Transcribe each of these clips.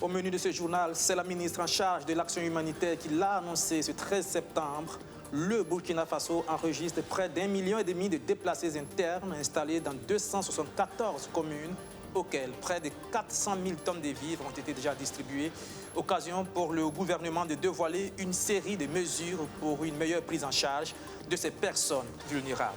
Au menu de ce journal, c'est la ministre en charge de l'action humanitaire qui l'a annoncé ce 13 septembre. Le Burkina Faso enregistre près d'1,5 million de déplacés internes installés dans 274 communes, auxquelles près de 400 000 tonnes de vivres ont été déjà distribuées. Occasion pour le gouvernement de dévoiler une série de mesures pour une meilleure prise en charge de ces personnes vulnérables.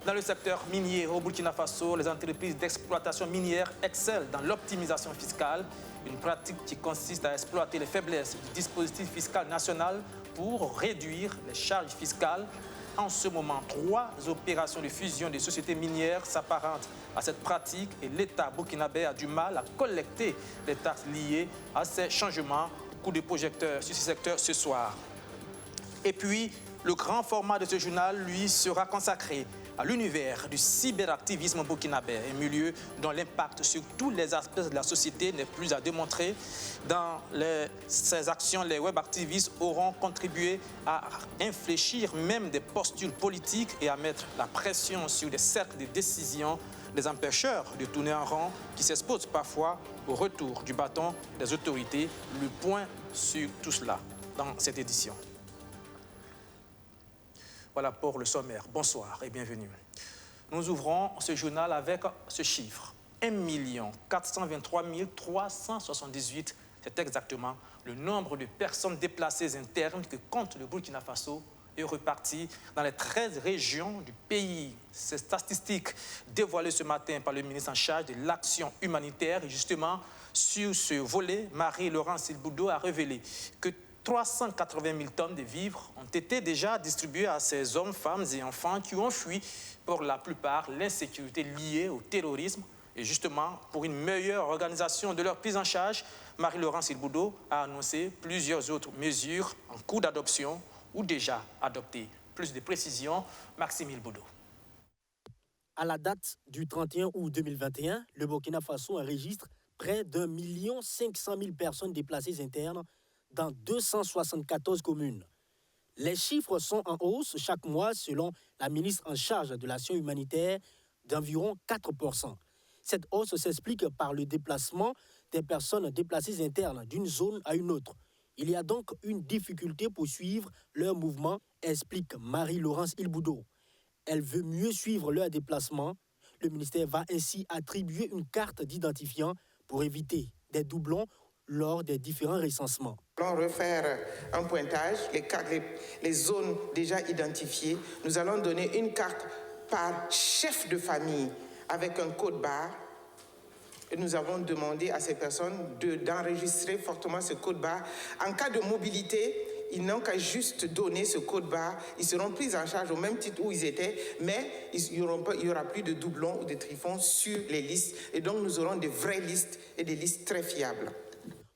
Dans le secteur minier au Burkina Faso, les entreprises d'exploitation minière excellent dans l'optimisation fiscale, une pratique qui consiste à exploiter les faiblesses du dispositif fiscal national pour réduire les charges fiscales. En ce moment, 3 opérations de fusion des sociétés minières s'apparentent à cette pratique et l'État burkinabé a du mal à collecter les taxes liées à ces changements. Coup de projecteur sur ce secteur ce soir. Et puis, le grand format de ce journal, lui, sera consacré à l'univers du cyberactivisme burkinabé, un milieu dont l'impact sur tous les aspects de la société n'est plus à démontrer. Dans ces actions, les web-activistes auront contribué à infléchir même des postures politiques et à mettre la pression sur des cercles de décision, des empêcheurs de tourner en rond qui s'exposent parfois au retour du bâton des autorités. Le point sur tout cela dans cette édition. Voilà pour le sommaire. Bonsoir et bienvenue. Nous ouvrons ce journal avec ce chiffre. 1 423 378, c'est exactement le nombre de personnes déplacées internes que compte le Burkina Faso et reparties dans les 13 régions du pays. Ces statistiques dévoilées ce matin par le ministre en charge de l'action humanitaire. Et justement, sur ce volet, Marie-Laurence Il Boudou a révélé que 380 000 tonnes de vivres ont été déjà distribuées à ces hommes, femmes et enfants qui ont fui pour la plupart l'insécurité liée au terrorisme. Et justement, pour une meilleure organisation de leur prise en charge, Marie-Laurence Il Boudou a annoncé plusieurs autres mesures en cours d'adoption ou déjà adoptées. Plus de précisions, Maxime Il Boudou. À la date du 31 août 2021, le Burkina Faso enregistre près d'1 500 000 personnes déplacées internes dans 274 communes. Les chiffres sont en hausse chaque mois selon la ministre en charge de l'action humanitaire d'environ 4%. Cette hausse s'explique par le déplacement des personnes déplacées internes d'une zone à une autre. Il y a donc une difficulté pour suivre leur mouvement, explique Marie-Laurence Il Boudou. Elle veut mieux suivre leur déplacement. Le ministère va ainsi attribuer une carte d'identifiant pour éviter des doublons lors des différents recensements. Nous allons refaire un pointage, les zones déjà identifiées. Nous allons donner une carte par chef de famille avec un code barre. Et nous avons demandé à ces personnes d'enregistrer fortement ce code barre. En cas de mobilité, ils n'ont qu'à juste donner ce code barre. Ils seront pris en charge au même titre où ils étaient, mais il n'y aura plus de doublons ou de tryphons sur les listes. Et donc, nous aurons de vraies listes et des listes très fiables.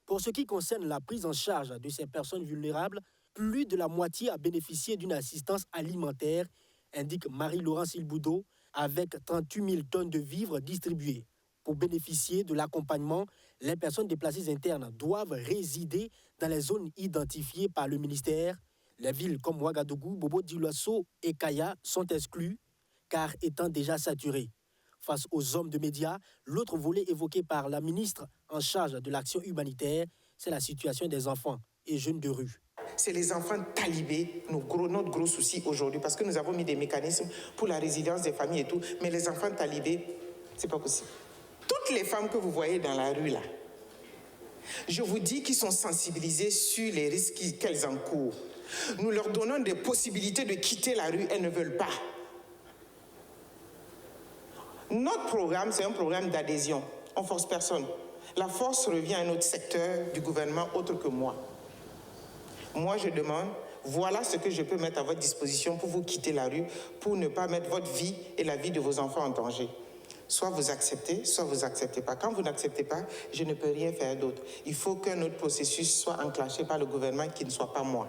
Pour ce qui concerne la prise en charge de ces personnes vulnérables, plus de la moitié a bénéficié d'une assistance alimentaire, indique Marie-Laurence Il Boudou, avec 38 000 tonnes de vivres distribuées. Pour bénéficier de l'accompagnement, les personnes déplacées internes doivent résider dans les zones identifiées par le ministère. Les villes comme Ouagadougou, Bobo-Dioulasso et Kaya sont exclues, car étant déjà saturées. Face aux hommes de médias, l'autre volet évoqué par la ministre en charge de l'action humanitaire, c'est la situation des enfants et jeunes de rue. C'est les enfants talibés, notre gros souci aujourd'hui, parce que nous avons mis des mécanismes pour la résilience des familles et tout, mais les enfants talibés, c'est pas possible. Toutes les femmes que vous voyez dans la rue là, je vous dis qu'ils sont sensibilisés sur les risques qu'elles encourent. Nous leur donnons des possibilités de quitter la rue, elles ne veulent pas. Notre programme, c'est un programme d'adhésion. On ne force personne. La force revient à un autre secteur du gouvernement autre que moi. Moi, je demande, voilà ce que je peux mettre à votre disposition pour vous quitter la rue, pour ne pas mettre votre vie et la vie de vos enfants en danger. Soit vous acceptez, soit vous n'acceptez pas. Quand vous n'acceptez pas, je ne peux rien faire d'autre. Il faut qu'un autre processus soit enclenché par le gouvernement qui ne soit pas moi.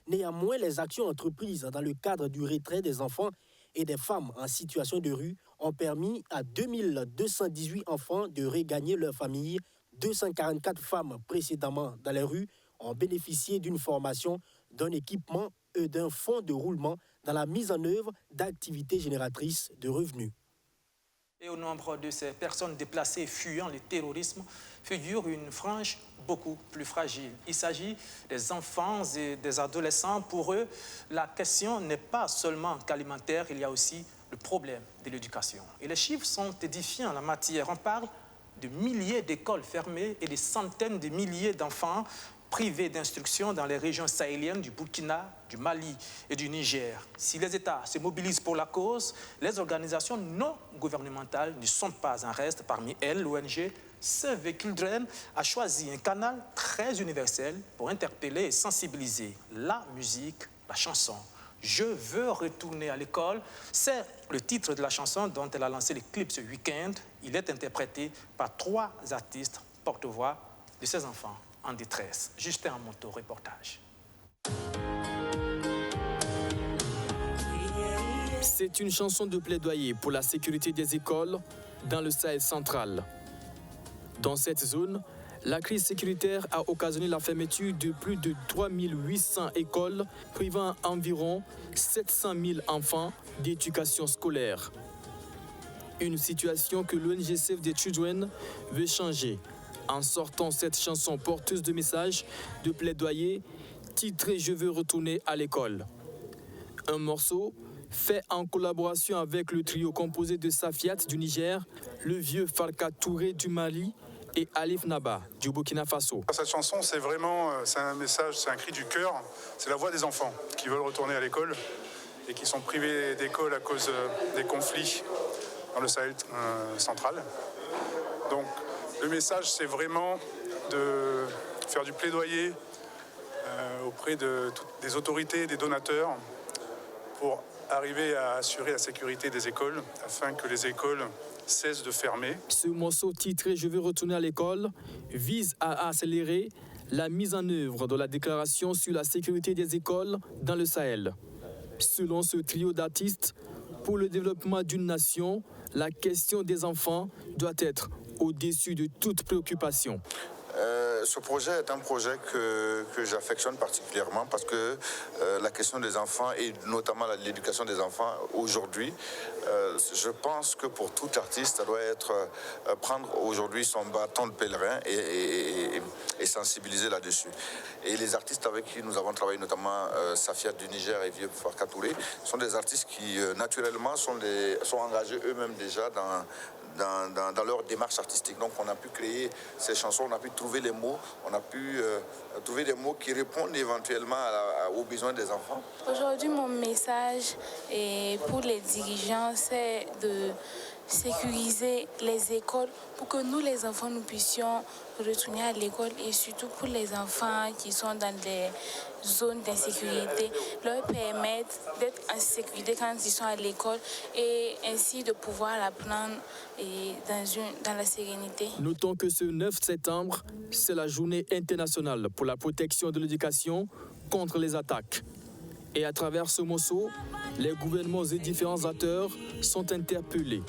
Néanmoins, les actions entreprises dans le cadre du retrait des enfants et des femmes en situation de rue ont permis à 2218 enfants de regagner leur famille. 244 femmes précédemment dans les rues ont bénéficié d'une formation, d'un équipement et d'un fonds de roulement dans la mise en œuvre d'activités génératrices de revenus. Et au nombre de ces personnes déplacées fuyant le terrorisme, figure une frange beaucoup plus fragile. Il s'agit des enfants et des adolescents. Pour eux, la question n'est pas seulement qu'alimentaire, il y a aussi le problème de l'éducation. Et les chiffres sont édifiants en la matière. On parle de milliers d'écoles fermées et des centaines de milliers d'enfants privés d'instruction dans les régions sahéliennes du Burkina, du Mali et du Niger. Si les États se mobilisent pour la cause, les organisations non gouvernementales ne sont pas en reste. Parmi elles, l'ONG Save Children a choisi un canal très universel pour interpeller et sensibiliser la musique, la chanson. Je veux retourner à l'école, c'est le titre de la chanson dont elle a lancé le clip ce week-end. Il est interprété par 3 artistes porte-voix de ces enfants en détresse. Justin Amonto, reportage. C'est une chanson de plaidoyer pour la sécurité des écoles dans le Sahel central. Dans cette zone, la crise sécuritaire a occasionné la fermeture de plus de 3800 écoles, privant environ 700 000 enfants d'éducation scolaire. Une situation que l'ONG Save the Children veut changer en sortant cette chanson porteuse de messages de plaidoyer titrée « Je veux retourner à l'école ». Un morceau fait en collaboration avec le trio composé de Safiat du Niger, le vieux Farka Touré du Mali et Alif Naba du Burkina Faso. Cette chanson, c'est vraiment un message, c'est un cri du cœur, c'est la voix des enfants qui veulent retourner à l'école et qui sont privés d'école à cause des conflits dans le Sahel central. Donc le message, c'est vraiment de faire du plaidoyer auprès des autorités, des donateurs pour arriver à assurer la sécurité des écoles afin que les écoles cessent de fermer. Ce morceau titré « Je veux retourner à l'école » vise à accélérer la mise en œuvre de la déclaration sur la sécurité des écoles dans le Sahel. Selon ce trio d'artistes, pour le développement d'une nation, la question des enfants doit être au-dessus de toute préoccupation. Ce projet est un projet que j'affectionne particulièrement parce que la question des enfants et notamment l'éducation des enfants aujourd'hui, je pense que pour tout artiste, ça doit être prendre aujourd'hui son bâton de pèlerin et sensibiliser là-dessus. Et les artistes avec qui nous avons travaillé, notamment Safiat du Niger et Vieux Farka Touré, sont des artistes qui naturellement sont engagés eux-mêmes déjà dans leur démarche artistique. Donc on a pu créer ces chansons, on a pu trouver les mots, on a pu trouver des mots qui répondent éventuellement aux besoins des enfants. Aujourd'hui, mon message pour les dirigeants, c'est de sécuriser les écoles pour que nous, les enfants, nous puissions retourner à l'école et surtout pour les enfants qui sont dans des zones d'insécurité, leur permettre d'être en sécurité quand ils sont à l'école et ainsi de pouvoir apprendre dans la sérénité. Notons que ce 9 septembre, c'est la journée internationale pour la protection de l'éducation contre les attaques. Et à travers ce morceau, les gouvernements et différents acteurs sont interpellés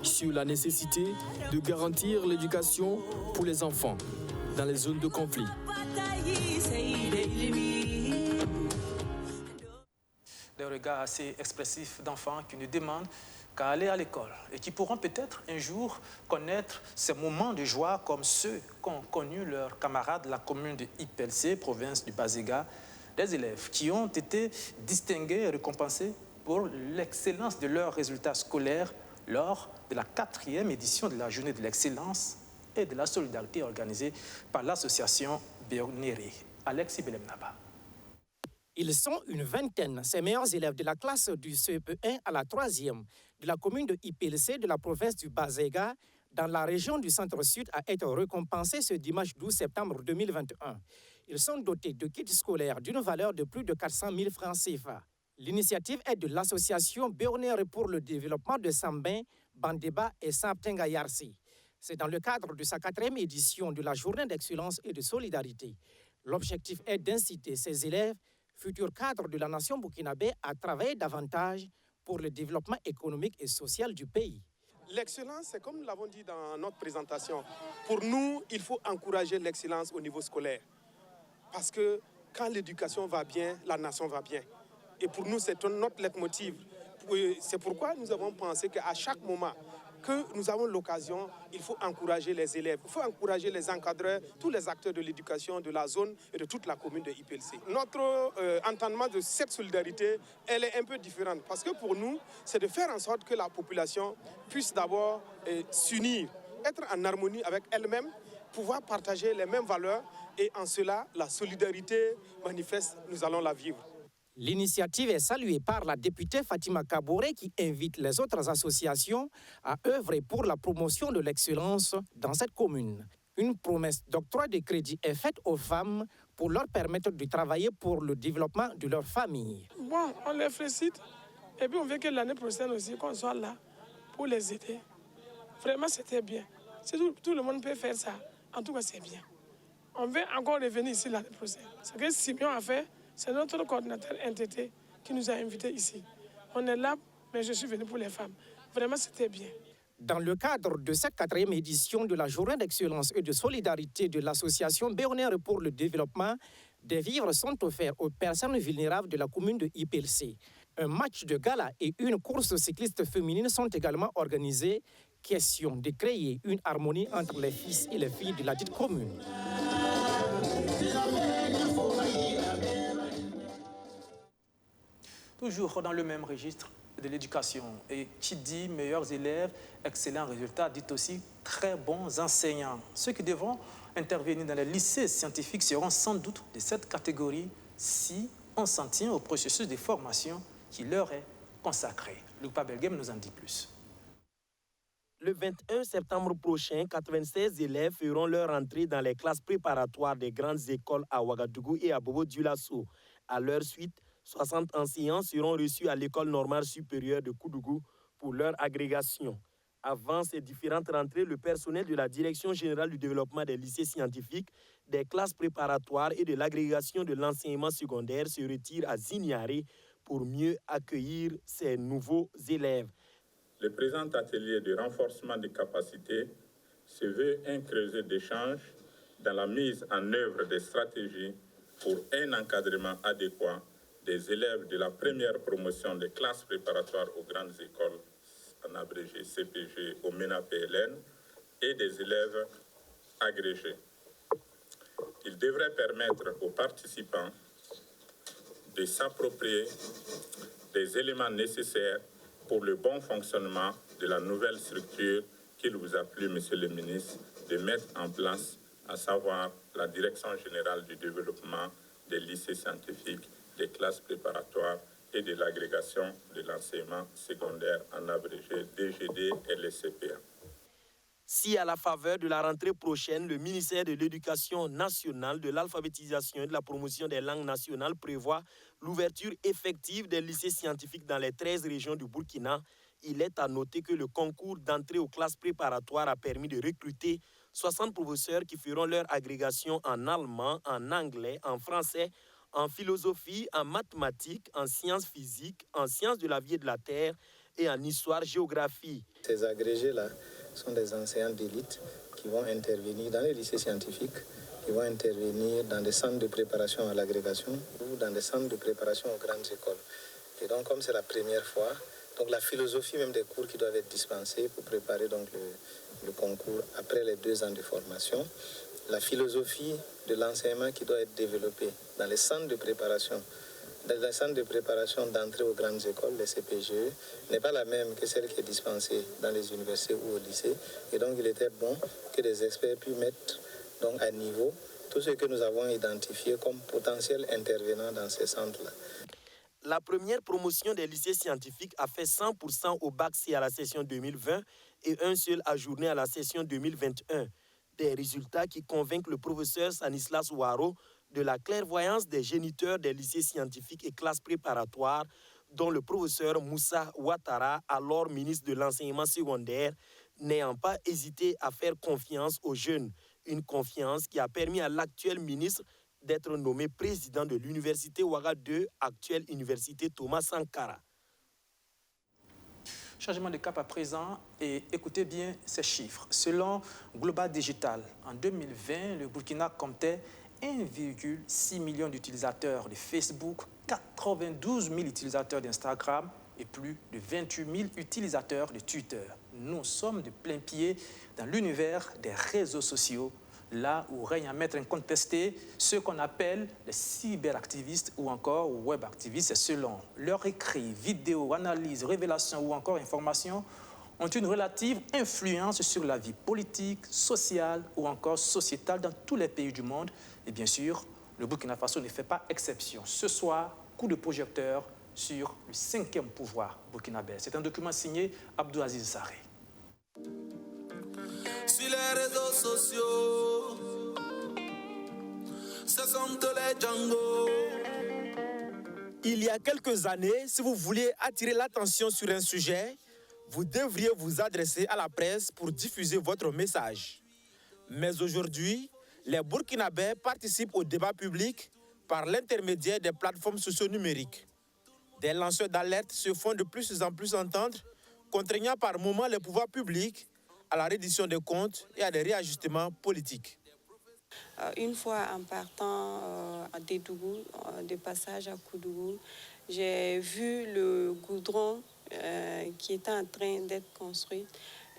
sur la nécessité de garantir l'éducation pour les enfants dans les zones de conflit. Des regards assez expressifs d'enfants qui ne demandent qu'à aller à l'école et qui pourront peut-être un jour connaître ces moments de joie comme ceux qu'ont connus leurs camarades de la commune de Ipelcé, province du Bazéga, des élèves qui ont été distingués et récompensés pour l'excellence de leurs résultats scolaires lors de la 4e édition de la Journée de l'excellence et de la solidarité organisée par l'association Béonéré. Alexis Belemnaba. Ils sont une vingtaine, ces meilleurs élèves de la classe du CEP1 à la 3e de la commune de Ipelcé de la province du Bazéga, dans la région du Centre-Sud, à être récompensés ce dimanche 12 septembre 2021. Ils sont dotés de kits scolaires d'une valeur de plus de 400 000 francs CFA. L'initiative est de l'association Béonéré pour le développement de Sambin, Bandeba et Saptenga Yarsi. C'est dans le cadre de sa 4e édition de la Journée d'excellence et de solidarité. L'objectif est d'inciter ces élèves, futurs cadres de la nation burkinabé, à travailler davantage pour le développement économique et social du pays. L'excellence, c'est comme nous l'avons dit dans notre présentation. Pour nous, il faut encourager l'excellence au niveau scolaire. Parce que quand l'éducation va bien, la nation va bien. Et pour nous, c'est notre leitmotiv. C'est pourquoi nous avons pensé qu'à chaque moment, que nous avons l'occasion, il faut encourager les élèves, il faut encourager les encadreurs, tous les acteurs de l'éducation de la zone et de toute la commune de IPLC. Notre entendement de cette solidarité, elle est un peu différente parce que pour nous, c'est de faire en sorte que la population puisse d'abord s'unir, être en harmonie avec elle-même, pouvoir partager les mêmes valeurs et en cela, la solidarité manifeste, nous allons la vivre. L'initiative est saluée par la députée Fatima Kaboré qui invite les autres associations à œuvrer pour la promotion de l'excellence dans cette commune. Une promesse d'octroi de crédit est faite aux femmes pour leur permettre de travailler pour le développement de leur famille. Bon, on les félicite et puis on veut que l'année prochaine aussi qu'on soit là pour les aider. Vraiment, c'était bien. Si tout le monde peut faire ça, en tout cas, c'est bien. On veut encore revenir ici l'année prochaine. Ce que Simeon a fait, c'est notre coordinateur NTT qui nous a invités ici. On est là, mais je suis venu pour les femmes. Vraiment, c'était bien. Dans le cadre de cette 4e édition de la Journée d'excellence et de solidarité de l'association Béarnaise pour le développement, des vivres sont offerts aux personnes vulnérables de la commune de IPLC. Un match de gala et une course cycliste féminine sont également organisés. Question de créer une harmonie entre les fils et les filles de la dite commune. Toujours dans le même registre de l'éducation. Et qui dit meilleurs élèves, excellents résultats, dit aussi très bons enseignants. Ceux qui devront intervenir dans les lycées scientifiques seront sans doute de cette catégorie si on s'en tient au processus de formation qui leur est consacré. Lupa Belgem nous en dit plus. Le 21 septembre prochain, 96 élèves feront leur entrée dans les classes préparatoires des grandes écoles à Ouagadougou et à Bobo-Dioulasso. À leur suite, 60 enseignants seront reçus à l'école normale supérieure de Koudougou pour leur agrégation. Avant ces différentes rentrées, le personnel de la Direction générale du développement des lycées scientifiques, des classes préparatoires et de l'agrégation de l'enseignement secondaire se retire à Zignaré pour mieux accueillir ces nouveaux élèves. Le présent atelier de renforcement des capacités se veut un creuset d'échange dans la mise en œuvre des stratégies pour un encadrement adéquat des élèves de la première promotion des classes préparatoires aux grandes écoles, en abrégé CPG au MENA-PLN, et des élèves agrégés. Il devrait permettre aux participants de s'approprier des éléments nécessaires pour le bon fonctionnement de la nouvelle structure qu'il vous a plu, Monsieur le ministre, de mettre en place, à savoir la Direction générale du développement des lycées scientifiques, des classes préparatoires et de l'agrégation de l'enseignement secondaire en abrégé DGD et les CPA. Si à la faveur de la rentrée prochaine, le ministère de l'Éducation nationale, de l'alphabétisation et de la promotion des langues nationales prévoit l'ouverture effective des lycées scientifiques dans les 13 régions du Burkina, il est à noter que le concours d'entrée aux classes préparatoires a permis de recruter 60 professeurs qui feront leur agrégation en allemand, en anglais, en français, en philosophie, en mathématiques, en sciences physiques, en sciences de la vie et de la terre et en histoire-géographie. Ces agrégés-là sont des enseignants d'élite qui vont intervenir dans les lycées scientifiques, qui vont intervenir dans des centres de préparation à l'agrégation ou dans des centres de préparation aux grandes écoles. Et donc, comme c'est la première fois, donc la philosophie même des cours qui doivent être dispensés pour préparer donc le concours après les 2 ans de formation, la philosophie de l'enseignement qui doit être développée dans les centres de préparation, d'entrée aux grandes écoles, les CPGE, n'est pas la même que celle qui est dispensée dans les universités ou au lycée. Et donc, il était bon que des experts puissent mettre donc, à niveau tout ce que nous avons identifié comme potentiels intervenants dans ces centres-là. La première promotion des lycées scientifiques a fait 100% au bac C à la session 2020 et un seul ajourné à la session 2021. Des résultats qui convainquent le professeur Stanislas Ouaro de la clairvoyance des géniteurs des lycées scientifiques et classes préparatoires, dont le professeur Moussa Ouattara, alors ministre de l'enseignement secondaire, n'ayant pas hésité à faire confiance aux jeunes. Une confiance qui a permis à l'actuel ministre d'être nommé président de l'université Ouaga 2, actuelle université Thomas Sankara. Changement de cap à présent et écoutez bien ces chiffres. Selon Global Digital, en 2020, le Burkina comptait 1,6 million d'utilisateurs de Facebook, 92 000 utilisateurs d'Instagram et plus de 28 000 utilisateurs de Twitter. Nous sommes de plein pied dans l'univers des réseaux sociaux, là où règne un maître incontesté ceux qu'on appelle les cyberactivistes ou encore webactivistes, selon leurs écrits, vidéos, analyses, révélations ou encore informations, ont une relative influence sur la vie politique, sociale ou encore sociétale dans tous les pays du monde. Et bien sûr, le Burkina Faso ne fait pas exception. Ce soir, coup de projecteur sur le 5e pouvoir burkinabé. C'est un document signé Abdou-Aziz Sarré. Sur les réseaux sociaux, ce sont les Django. Il y a quelques années, si vous vouliez attirer l'attention sur un sujet, vous devriez vous adresser à la presse pour diffuser votre message. Mais aujourd'hui, les Burkinabés participent au débat public par l'intermédiaire des plateformes socio-numériques. Des lanceurs d'alerte se font de plus en plus entendre, contraignant par moments les pouvoirs publics à la reddition des comptes et à des réajustements politiques. Une fois en partant à Dédougou, de passage à Koudougou, j'ai vu le goudron qui était en train d'être construit.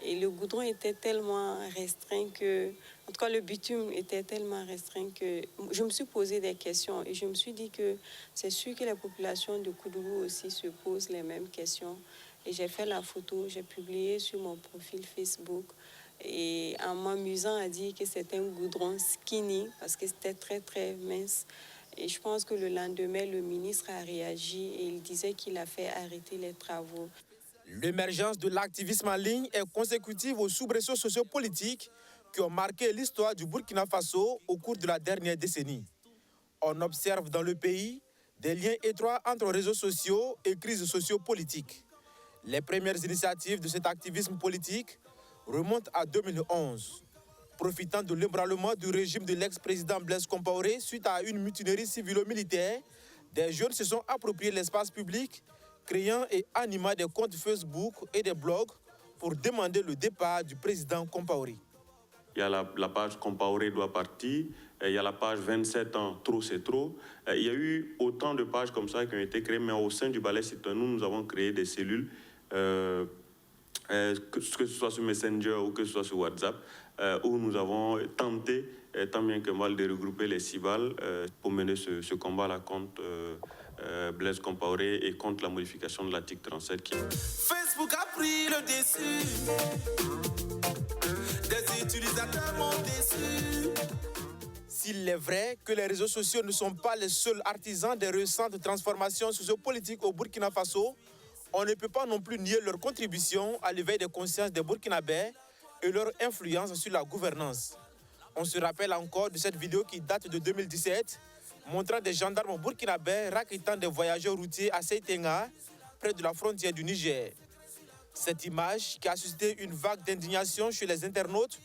Et le goudron était tellement restreint que, en tout cas le bitume était tellement restreint que je me suis posé des questions et je me suis dit que c'est sûr que les populations de Koudougou aussi se posent les mêmes questions. Et j'ai fait la photo, j'ai publié sur mon profil Facebook et en m'amusant à dire que c'était un goudron skinny parce que c'était très mince. Et je pense que le lendemain, le ministre a réagi et il disait qu'il a fait arrêter les travaux. L'émergence de l'activisme en ligne est consécutive aux soubresauts sociopolitiques qui ont marqué l'histoire du Burkina Faso au cours de la dernière décennie. On observe dans le pays des liens étroits entre réseaux sociaux et crises sociopolitiques. Les premières initiatives de cet activisme politique remontent à 2011. Profitant de l'ébranlement du régime de l'ex-président Blaise Compaoré suite à une mutinerie civilo-militaire, des jeunes se sont appropriés l'espace public, créant et animant des comptes Facebook et des blogs pour demander le départ du président Compaoré. Il y a la page Compaoré doit partir, il y a la page 27 ans, trop c'est trop. Il y a eu autant de pages comme ça qui ont été créées, mais au sein du Balai Citoyen, nous avons créé des cellules, que ce soit sur Messenger ou que ce soit sur WhatsApp, où nous avons tenté, tant bien que mal, de regrouper les cibales pour mener ce combat-là contre Blaise Compaoré et contre la modification de l'article 37. Facebook a pris le dessus. Des utilisateurs m'ont déçu. S'il est vrai que les réseaux sociaux ne sont pas les seuls artisans des récentes transformations sociopolitiques au Burkina Faso, on ne peut pas non plus nier leur contribution à l'éveil des consciences des Burkinabés et leur influence sur la gouvernance. On se rappelle encore de cette vidéo qui date de 2017, montrant des gendarmes burkinabés raquettant des voyageurs routiers à Seitenga, près de la frontière du Niger. Cette image, qui a suscité une vague d'indignation chez les internautes,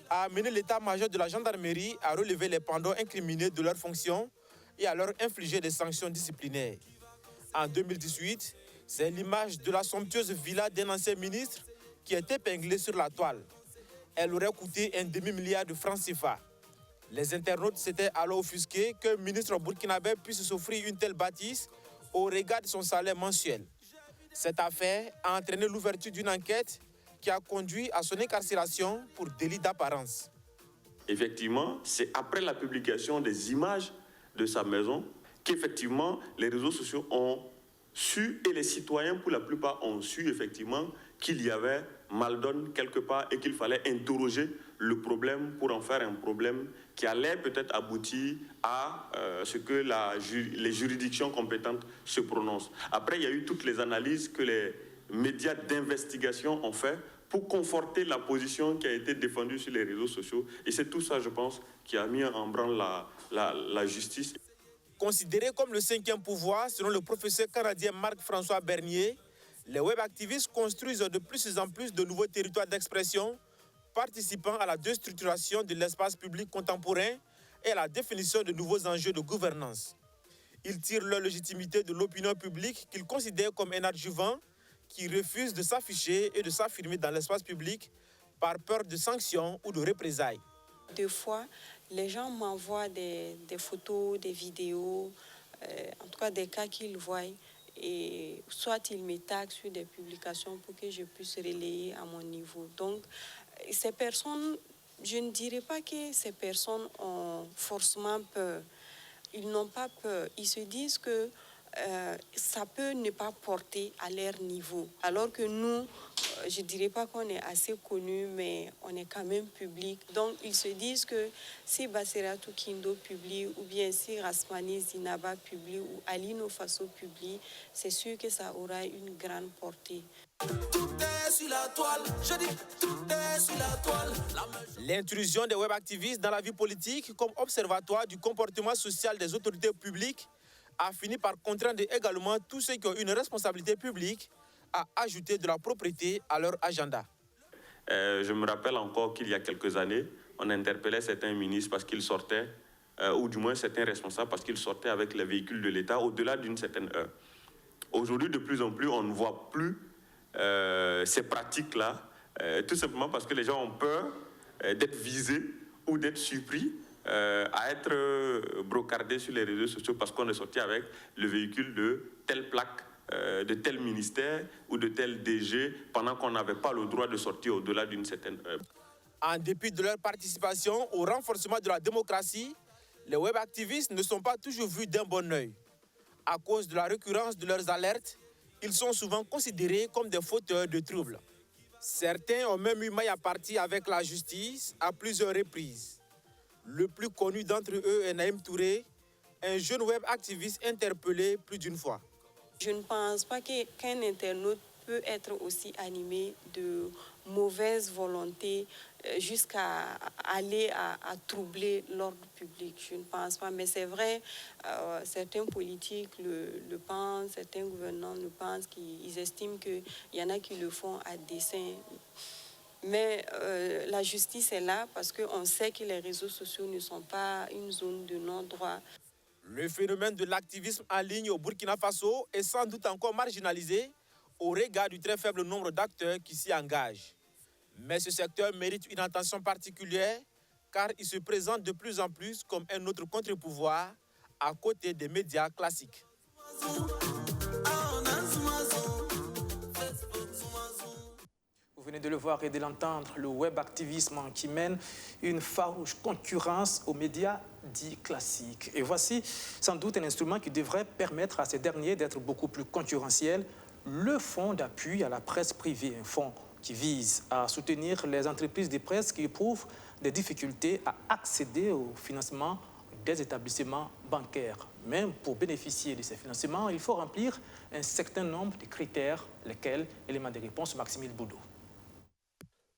a amené l'état-major de la gendarmerie à relever les pendos incriminés de leurs fonctions et à leur infliger des sanctions disciplinaires. En 2018, c'est l'image de la somptueuse villa d'un ancien ministre qui est épinglée sur la toile. Elle aurait coûté un demi-milliard de francs CFA. Les internautes s'étaient alors offusqués qu'un ministre burkinabé puisse s'offrir une telle bâtisse au regard de son salaire mensuel. Cette affaire a entraîné l'ouverture d'une enquête qui a conduit à son incarcération pour délit d'apparence. Effectivement, c'est après la publication des images de sa maison qu'effectivement les réseaux sociaux ont su, et les citoyens pour la plupart ont su effectivement qu'il y avait mal-donne quelque part et qu'il fallait interroger le problème pour en faire un problème qui allait peut-être aboutir à ce que les juridictions compétentes se prononcent. Après, il y a eu toutes les analyses que les médias d'investigation ont fait pour conforter la position qui a été défendue sur les réseaux sociaux. Et c'est tout ça, je pense, qui a mis en branle la justice. Considérés comme le 5e pouvoir, selon le professeur canadien Marc-François Bernier, les web-activistes construisent de plus en plus de nouveaux territoires d'expression, participant à la déstructuration de l'espace public contemporain et à la définition de nouveaux enjeux de gouvernance. Ils tirent leur légitimité de l'opinion publique qu'ils considèrent comme un adjuvant qui refuse de s'afficher et de s'affirmer dans l'espace public par peur de sanctions ou de représailles. Deux fois, les gens m'envoient des photos, des vidéos, en tout cas des cas qu'ils voient. et soit il me tague sur des publications pour que je puisse relayer à mon niveau. Donc, ces personnes, je ne dirais pas que ces personnes ont forcément peur. Ils n'ont pas peur. Ils se disent que ça peut ne pas porter à leur niveau. Alors que nous, je ne dirais pas qu'on est assez connus, mais on est quand même public. Donc, ils se disent que si Bassiratou Kindo publie, ou bien si Rasmani Zinaba publie, ou Alino Faso publie, c'est sûr que ça aura une grande portée. L'intrusion des web-activistes dans la vie politique comme observatoire du comportement social des autorités publiques a fini par contraindre également tous ceux qui ont une responsabilité publique à ajouter de la propriété à leur agenda. Je me rappelle encore qu'il y a quelques années, on interpellait certains ministres parce qu'ils sortaient, ou du moins certains responsables parce qu'ils sortaient avec les véhicules de l'État au-delà d'une certaine heure. Aujourd'hui, de plus en plus, on ne voit plus ces pratiques-là, tout simplement parce que les gens ont peur d'être visés ou d'être surpris à être brocardés sur les réseaux sociaux parce qu'on est sorti avec le véhicule de telle plaque, de tel ministère ou de tel DG pendant qu'on n'avait pas le droit de sortir au-delà d'une certaine heure. En dépit de leur participation au renforcement de la démocratie, les web-activistes ne sont pas toujours vus d'un bon œil. À cause de la récurrence de leurs alertes, ils sont souvent considérés comme des fauteurs de troubles. Certains ont même eu maille à partie avec la justice à plusieurs reprises. Le plus connu d'entre eux est Naïm Touré, un jeune web activiste interpellé plus d'une fois. Je ne pense pas qu'un internaute peut être aussi animé de mauvaise volonté jusqu'à aller à troubler l'ordre public. Je ne pense pas, mais c'est vrai, certains politiques le pensent, certains gouvernants le pensent, qu'ils estiment qu'il y en a qui le font à dessein. Mais la justice est là parce qu'on sait que les réseaux sociaux ne sont pas une zone de non-droit. Le phénomène de l'activisme en ligne au Burkina Faso est sans doute encore marginalisé au regard du très faible nombre d'acteurs qui s'y engagent. Mais ce secteur mérite une attention particulière car il se présente de plus en plus comme un autre contre-pouvoir à côté des médias classiques. Vous venez de le voir et de l'entendre, le web-activisme qui mène une farouche concurrence aux médias dits classiques. Et voici sans doute un instrument qui devrait permettre à ces derniers d'être beaucoup plus concurrentiels, le fonds d'appui à la presse privée, un fonds qui vise à soutenir les entreprises de presse qui éprouvent des difficultés à accéder au financement des établissements bancaires. Même pour bénéficier de ces financements, il faut remplir un certain nombre de critères, lesquels, élément de réponse, Maximile Boudou.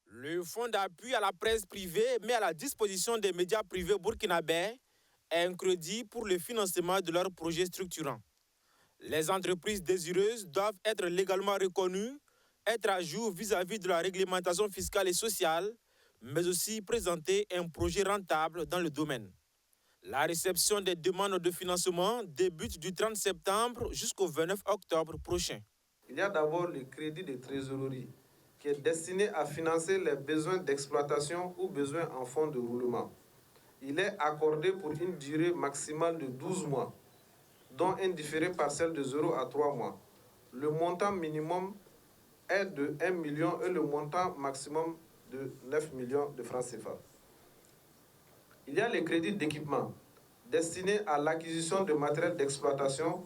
Le fonds d'appui à la presse privée met à la disposition des médias privés burkinabés un crédit pour le financement de leurs projets structurants. Les entreprises désireuses doivent être légalement reconnues, être à jour vis-à-vis de la réglementation fiscale et sociale, mais aussi présenter un projet rentable dans le domaine. La réception des demandes de financement débute du 30 septembre jusqu'au 29 octobre prochain. Il y a d'abord le crédit de trésorerie qui est destiné à financer les besoins d'exploitation ou besoins en fonds de roulement. Il est accordé pour une durée maximale de 12 mois, dont un différé partiel de 0 à 3 mois. Le montant minimum est de 1 million et le montant maximum de 9 millions de francs CFA. Il y a les crédits d'équipement destinés à l'acquisition de matériel d'exploitation.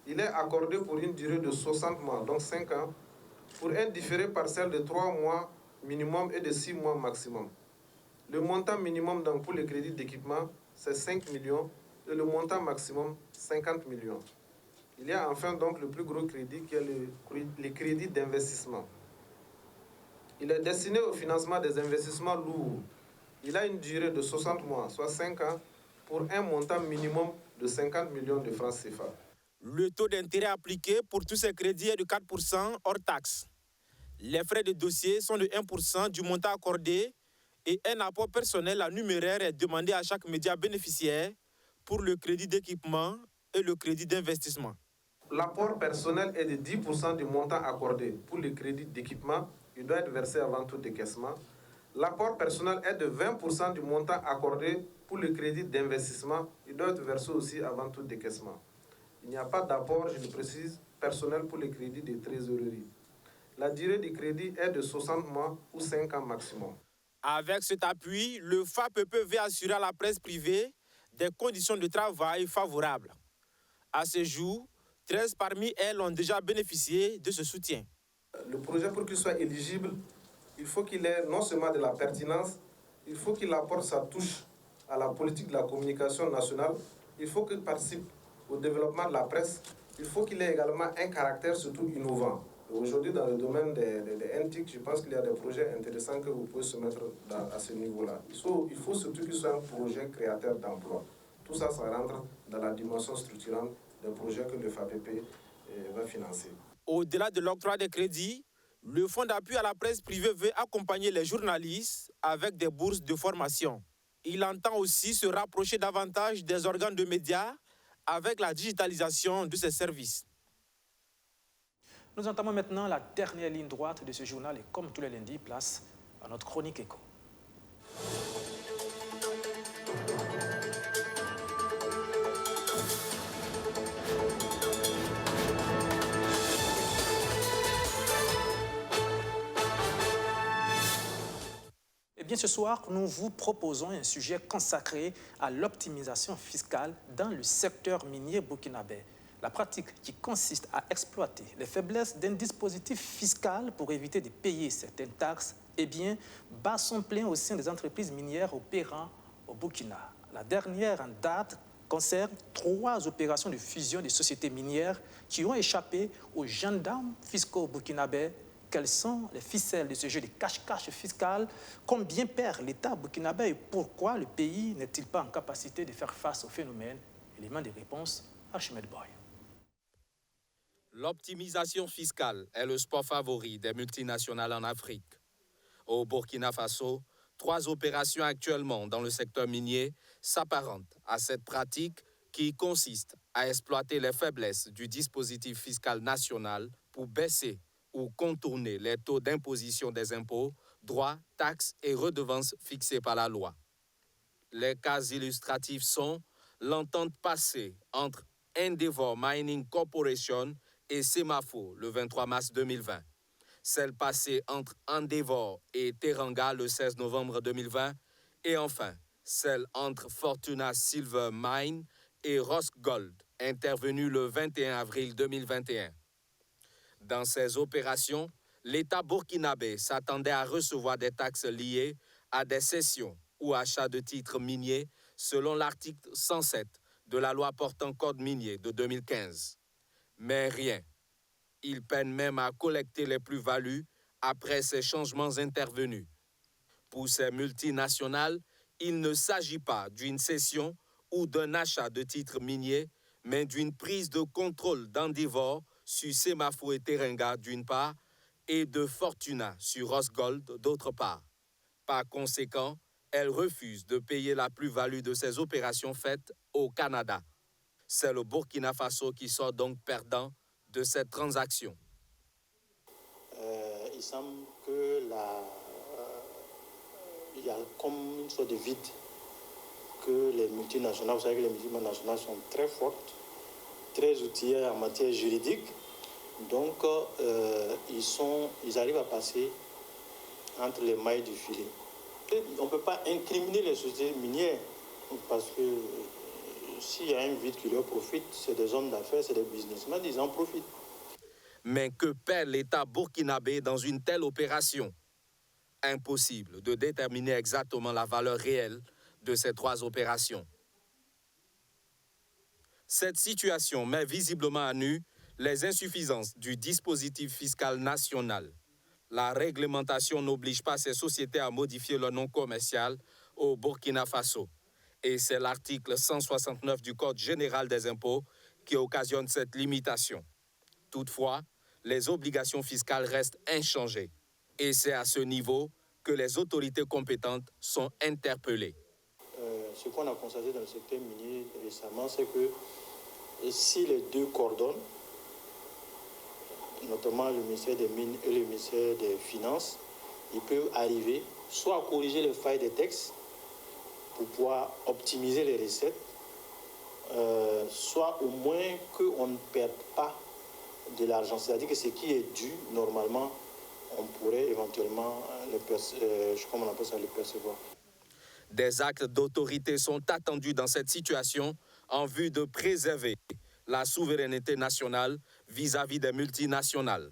Il est accordé pour une durée de 60 mois, donc 5 ans, pour un différé partiel de 3 mois minimum et de 6 mois maximum. Le montant minimum donc pour les crédits d'équipement, c'est 5 millions et le montant maximum, 50 millions. Il y a enfin donc le plus gros crédit qui est le crédit d'investissement. Il est destiné au financement des investissements lourds. Il a une durée de 60 mois, soit 5 ans, pour un montant minimum de 50 millions de francs CFA. Le taux d'intérêt appliqué pour tous ces crédits est de 4% hors taxe. Les frais de dossier sont de 1% du montant accordé et un apport personnel en numéraire est demandé à chaque média bénéficiaire pour le crédit d'équipement et le crédit d'investissement. L'apport personnel est de 10% du montant accordé. Pour le crédit d'équipement, il doit être versé avant tout décaissement. L'apport personnel est de 20% du montant accordé. Pour le crédit d'investissement, il doit être versé aussi avant tout décaissement. Il n'y a pas d'apport, je le précise, personnel pour les crédits de trésorerie. La durée du crédit est de 60 mois ou 5 ans maximum. Avec cet appui, le FAPP veut assurer à la presse privée des conditions de travail favorables. À ce jour, 13 parmi elles ont déjà bénéficié de ce soutien. Le projet, pour qu'il soit éligible, il faut qu'il ait non seulement de la pertinence, il faut qu'il apporte sa touche à la politique de la communication nationale, il faut qu'il participe au développement de la presse, il faut qu'il ait également un caractère surtout innovant. Aujourd'hui, dans le domaine des NTIC, je pense qu'il y a des projets intéressants que vous pouvez se mettre à ce niveau-là. Il faut surtout qu'il soit un projet créateur d'emploi. Tout ça, ça rentre dans la dimension structurante des projets que le FAPP va financer. Au-delà de l'octroi des crédits, le Fonds d'appui à la presse privée veut accompagner les journalistes avec des bourses de formation. Il entend aussi se rapprocher davantage des organes de médias avec la digitalisation de ces services. Nous entamons maintenant la dernière ligne droite de ce journal et comme tous les lundis, place à notre chronique éco. Eh bien, ce soir, nous vous proposons un sujet consacré à l'optimisation fiscale dans le secteur minier burkinabé. La pratique qui consiste à exploiter les faiblesses d'un dispositif fiscal pour éviter de payer certaines taxes, eh bien, bat son plein au sein des entreprises minières opérant au Burkina. La dernière en date concerne 3 opérations de fusion des sociétés minières qui ont échappé aux gendarmes fiscaux burkinabés. Quelles sont les ficelles de ce jeu de cache-cache fiscal? Combien perd l'État burkinabé et pourquoi le pays n'est-il pas en capacité de faire face au phénomène? Élément de réponse, Archimède Boy. L'optimisation fiscale est le sport favori des multinationales en Afrique. Au Burkina Faso, 3 opérations actuellement dans le secteur minier s'apparentent à cette pratique qui consiste à exploiter les faiblesses du dispositif fiscal national pour baisser ou contourner les taux d'imposition des impôts, droits, taxes et redevances fixés par la loi. Les cas illustratifs sont l'entente passée entre Endeavour Mining Corporation et Semafo le 23 mars 2020, celle passée entre Endeavour et Teranga le 16 novembre 2020 et enfin celle entre Fortuna Silver Mine et Rosgold, intervenue le 21 avril 2021. Dans ces opérations, l'État burkinabé s'attendait à recevoir des taxes liées à des cessions ou achats de titres miniers selon l'article 107 de la loi portant code minier de 2015. Mais rien. Il peine même à collecter les plus-values après ces changements intervenus. Pour ces multinationales, il ne s'agit pas d'une cession ou d'un achat de titres miniers, mais d'une prise de contrôle d'Endeavour sur Semafo et Teranga d'une part et de Fortuna sur Rosgold d'autre part. Par conséquent, elles refusent de payer la plus-value de ces opérations faites au Canada. C'est le Burkina Faso qui sort donc perdant de cette transaction. Il semble que il y a comme une sorte de vide que les multinationales, vous savez que les multinationales sont très fortes, très outillées en matière juridique. Donc, ils arrivent à passer entre les mailles du filet. On ne peut pas incriminer les sociétés minières parce que s'il y a un vide qui leur profite, c'est des hommes d'affaires, c'est des businessmen, ils en profitent. Mais que perd l'État burkinabé dans une telle opération? Impossible de déterminer exactement la valeur réelle de ces 3 opérations. Cette situation met visiblement à nu les insuffisances du dispositif fiscal national. La réglementation n'oblige pas ces sociétés à modifier leur nom commercial au Burkina Faso. Et c'est l'article 169 du Code général des impôts qui occasionne cette limitation. Toutefois, les obligations fiscales restent inchangées. Et c'est à ce niveau que les autorités compétentes sont interpellées. Ce qu'on a constaté dans le secteur minier récemment, c'est que si les deux coordonnent, notamment le ministère des Mines et le ministère des Finances, ils peuvent arriver soit à corriger les failles des textes pour pouvoir optimiser les recettes, soit au moins qu'on ne perde pas de l'argent. C'est-à-dire que ce qui est dû, normalement, on pourrait éventuellement le percevoir. Des actes d'autorité sont attendus dans cette situation en vue de préserver la souveraineté nationale vis-à-vis des multinationales.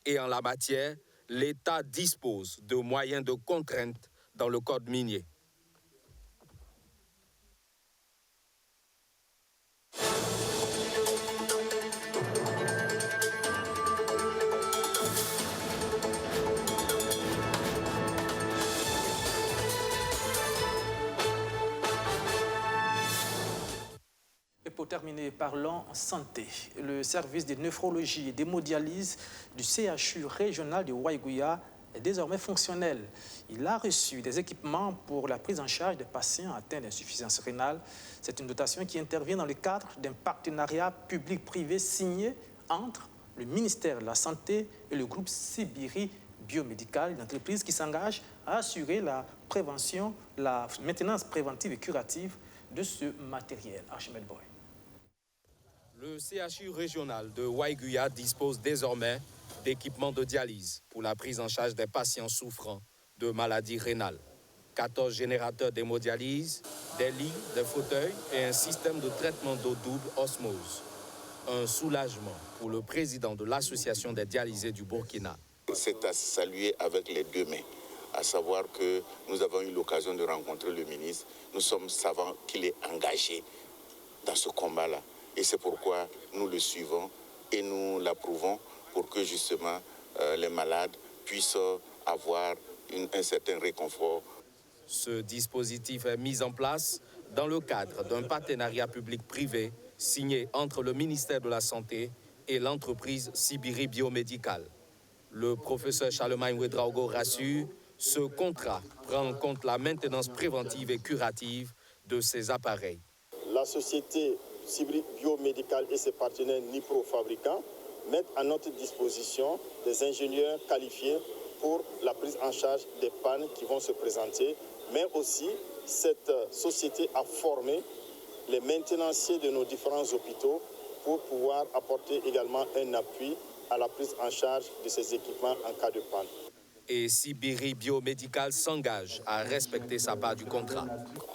Et en la matière, l'État dispose de moyens de contrainte dans le code minier. Et pour terminer, parlons santé. Le service de néphrologie et d'hémodialyse du CHU régional de Waiguya est désormais fonctionnel. Il a reçu des équipements pour la prise en charge des patients atteints d'insuffisance rénale. C'est une dotation qui intervient dans le cadre d'un partenariat public-privé signé entre le ministère de la Santé et le groupe Sibiri Biomédical, une entreprise qui s'engage à assurer la prévention, la maintenance préventive et curative de ce matériel. Archimède Boy. Le CHU régional de Waiguya dispose désormais d'équipements de dialyse pour la prise en charge des patients souffrant de maladies rénales. 14 générateurs d'hémodialyse, des lits, des fauteuils et un système de traitement d'eau double osmose. Un soulagement pour le président de l'Association des dialysés du Burkina. C'est à saluer avec les deux mains, à savoir que nous avons eu l'occasion de rencontrer le ministre. Nous sommes savants qu'il est engagé dans ce combat-là. Et c'est pourquoi nous le suivons et nous l'approuvons pour que justement les malades puissent avoir un certain réconfort. Ce dispositif est mis en place dans le cadre d'un partenariat public-privé signé entre le ministère de la Santé et l'entreprise Sibiri Biomédical. Le professeur Charlemagne Ouedraogo rassure, ce contrat prend en compte la maintenance préventive et curative de ces appareils. La société Sibiri Biomédical et ses partenaires nipro-fabricants mettent à notre disposition des ingénieurs qualifiés pour la prise en charge des pannes qui vont se présenter, mais aussi cette société a formé les maintenanciers de nos différents hôpitaux pour pouvoir apporter également un appui à la prise en charge de ces équipements en cas de panne. Et Sibiri Biomédical s'engage à respecter sa part du contrat.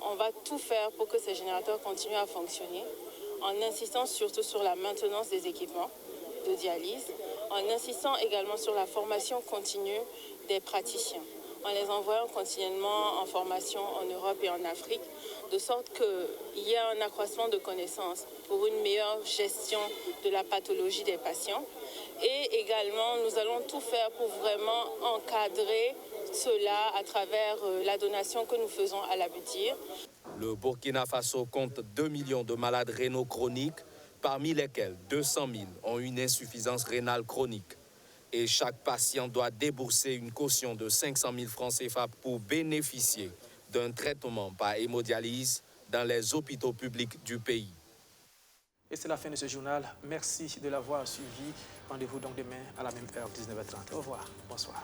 On va tout faire pour que ces générateurs continuent à fonctionner, en insistant surtout sur la maintenance des équipements de dialyse, en insistant également sur la formation continue des praticiens, en les envoyant continuellement en formation en Europe et en Afrique, de sorte qu'il y ait un accroissement de connaissances pour une meilleure gestion de la pathologie des patients. Et également, nous allons tout faire pour vraiment encadrer cela à travers la donation que nous faisons à l'Abutir. Le Burkina Faso compte 2 millions de malades rénaux chroniques, parmi lesquels 200 000 ont une insuffisance rénale chronique. Et chaque patient doit débourser une caution de 500 000 francs CFA pour bénéficier d'un traitement par hémodialyse dans les hôpitaux publics du pays. Et c'est la fin de ce journal. Merci de l'avoir suivi. Rendez-vous donc demain à la même heure, 19h30. Au revoir. Bonsoir.